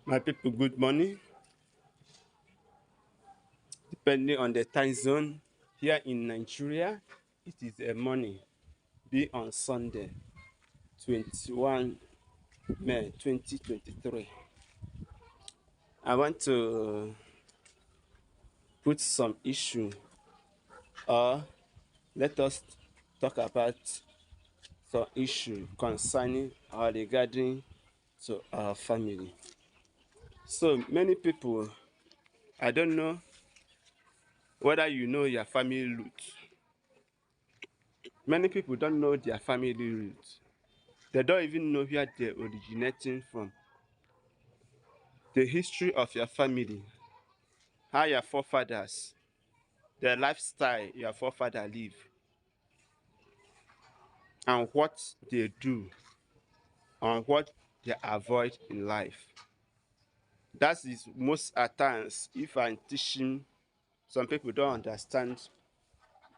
My people, good morning. Depending on the time zone, here in Nigeria, it is a morning, be on Sunday, 21 May 2023. I want to put some issue or let us talk about some issue concerning or regarding to our family. So many people, I don't know whether you know your family root. Many people don't know their family root. They don't even know where they're originating from. The history of your family, how your forefathers, the lifestyle your forefathers live, and what they do, and what they avoid in life. That is most at times, if I'm teaching, some people don't understand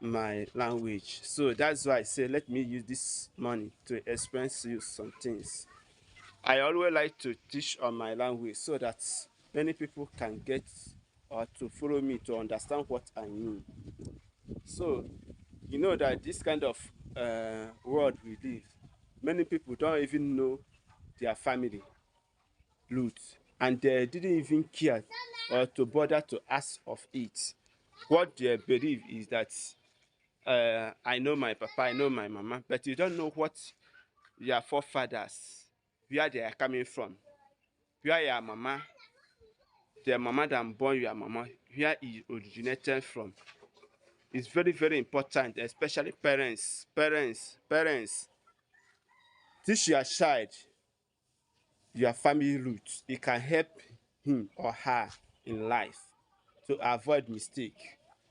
my language. So that's why I say, let me use this money to explain to you some things. I always like to teach on my language so that many people can get or to follow me to understand what I mean. So, you know that this kind of world we live, many people don't even know their family roots and they didn't even care or to bother to ask of it. What they believe is that I know my papa, I know my mama, but you don't know what your forefathers, where they are coming from, where your mama, the mama that born your mama, where it originated from. It's very, very important, especially parents. Teach your child your family roots. It can help him or her in life to avoid mistake.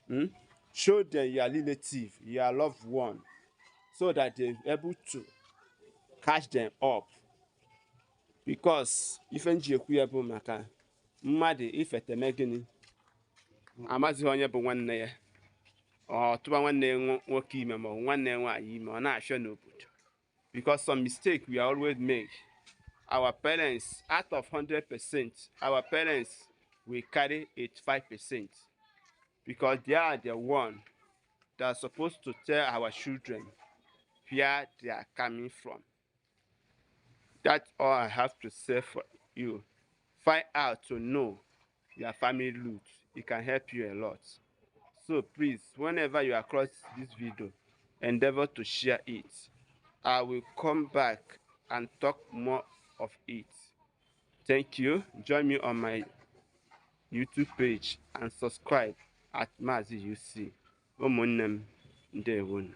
Hmm? Show them your relative, your loved one, so that they're able to catch them up. Because if nji ekwu ya bụ maka mmadụ ifeteme gịnị amazighị onye bụ nwanne ya ọ tụba nwanne ya nwoke ime ma nwanne ya nwaanyị ime ọ na-afịa n'obodo. Because some mistake we always make. Our parents, out of 100%, our parents will carry 85% because they are the one that are supposed to tell our children where they are coming from. That's all I have to say for you. Find out to know your family roots. It can help you a lot. So please, whenever you are across this video, endeavor to share it. I will come back and talk more of it. Thank you. Join me on my YouTube page and subscribe at Maazi-UC. Ụmụnne m, ndewo.